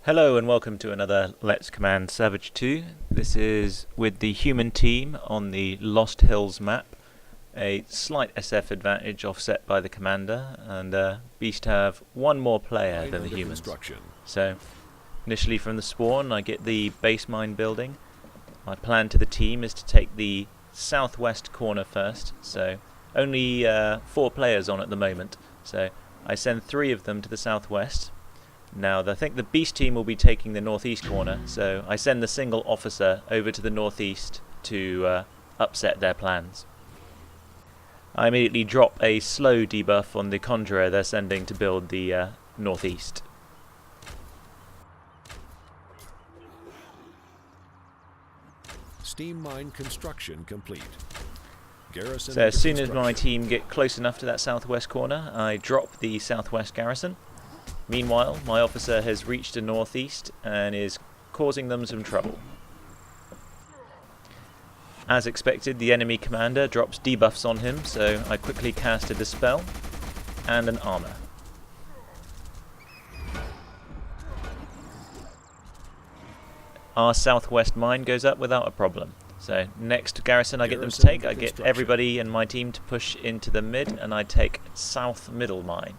Hello and welcome to another Let's Command Savage 2. This is with the human team on the Losthills map. A slight SF advantage offset by the commander, and Beast have one more player than the humans. So initially from the spawn I get the base mine building. My plan to the team is to take the southwest corner first, so only 4 players on at the moment, so I send 3 of them to the southwest. Now I think the Beast team will be taking the northeast corner, so I send the single officer over to the northeast to upset their plans. I immediately drop a slow debuff on the conjurer they're sending to build the northeast. Steam mine construction complete. Garrison So as soon as my team get close enough to that southwest corner, I drop the southwest garrison. Meanwhile, my officer has reached the northeast and is causing them some trouble. As expected, the enemy commander drops debuffs on him, so I quickly cast a Dispel and an Armor. Our southwest mine goes up without a problem. So next garrison I get them to take, I get everybody in my team to push into the mid, and I take south middle mine.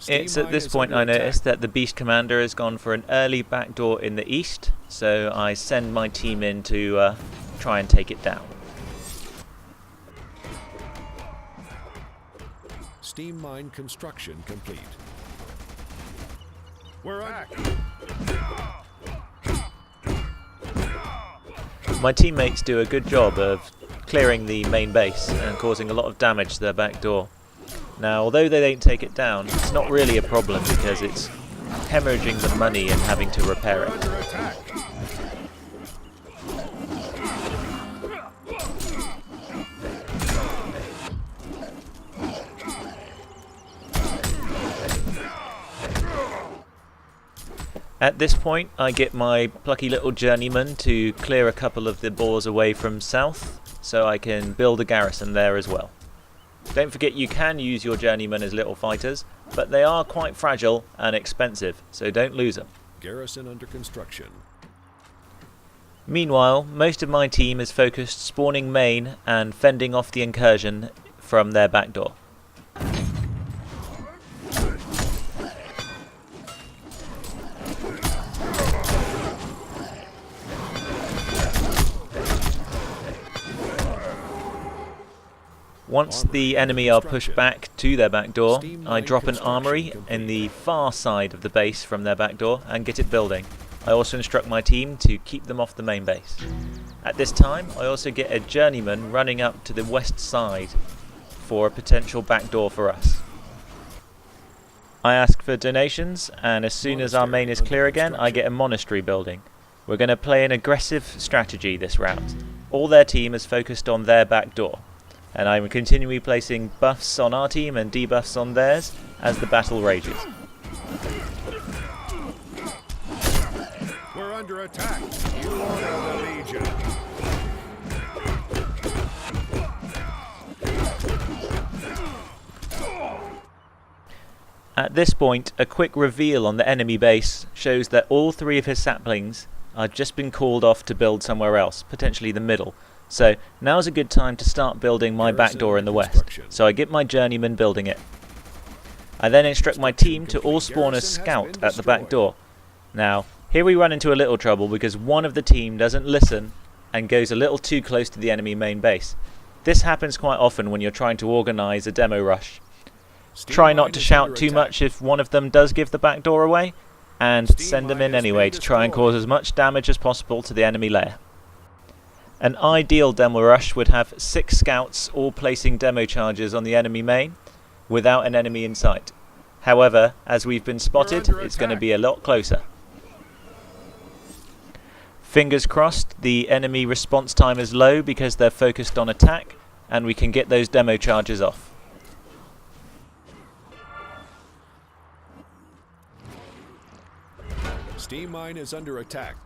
It's at this point I notice that the Beast Commander has gone for an early backdoor in the east, so I send my team in to try and take it down. Steam mine construction complete. We're back. My teammates do a good job of clearing the main base and causing a lot of damage to their back door. Now, although they don't take it down, it's not really a problem because it's hemorrhaging the money and having to repair it. At this point, I get my plucky little journeyman to clear a couple of the boars away from south, so I can build a garrison there as well. Don't forget you can use your journeymen as little fighters, but they are quite fragile and expensive, so don't lose them. Garrison under construction. Meanwhile, most of my team is focused spawning main and fending off the incursion from their back door. Once the enemy are pushed back to their back door, I drop an armory in the far side of the base from their back door and get it building. I also instruct my team to keep them off the main base. At this time, I also get a journeyman running up to the west side for a potential back door for us. I ask for donations, and as soon as our main is clear again, I get a monastery building. We're going to play an aggressive strategy this round. All their team is focused on their back door, and I'm continually placing buffs on our team and debuffs on theirs as the battle rages. We're under attack. You order the Legion. At this point, a quick reveal on the enemy base shows that all 3 of his saplings have just been called off to build somewhere else, potentially the middle. So now's a good time to start building my back door in the west, so I get my journeyman building it. I then instruct my team to all spawn a scout at the back door. Now, here we run into a little trouble because one of the team doesn't listen and goes a little too close to the enemy main base. This happens quite often when you're trying to organise a demo rush. Try not to shout too much if one of them does give the back door away, and send them in anyway to try and cause as much damage as possible to the enemy layer. An ideal demo rush would have 6 scouts all placing demo charges on the enemy main without an enemy in sight. However, as we've been spotted, it's going to be a lot closer. Fingers crossed the enemy response time is low because they're focused on attack and we can get those demo charges off. Steam mine is under attack.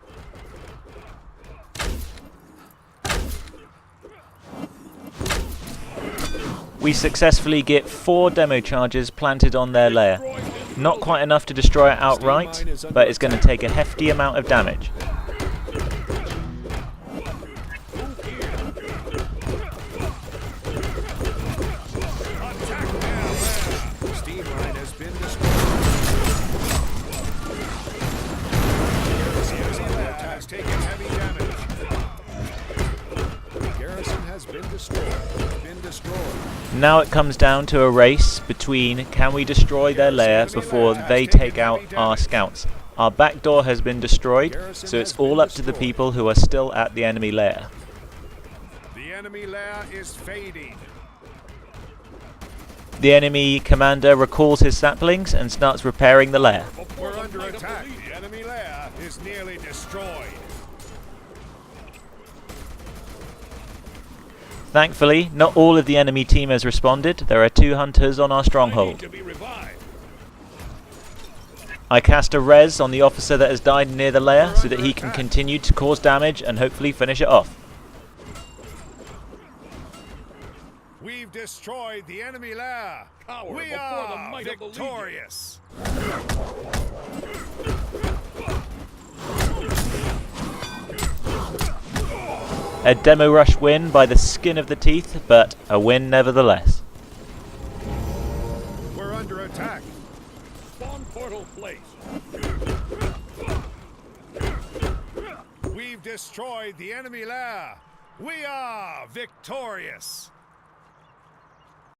We successfully get 4 demo charges planted on their lair. Not quite enough to destroy it outright, but it's going to take a hefty amount of damage. Steam line has been destroyed. Has taken heavy damage. Garrison has been destroyed. Now it comes down to a race between can we destroy their lair before they take out our scouts. Our back door has been destroyed, so it's all up to the people who are still at the enemy lair. The enemy lair is fading. The enemy commander recalls his saplings and starts repairing the lair. We're under attack. The enemy lair is nearly destroyed. Thankfully, not all of the enemy team has responded. There are 2 hunters on our stronghold. I cast a res on the officer that has died near the lair so that he can continue to cause damage and hopefully finish it off. We've destroyed the enemy lair. We are victorious. A demo rush win by the skin of the teeth, but a win nevertheless. We're under attack. Spawn portal placed. We've destroyed the enemy lair. We are victorious.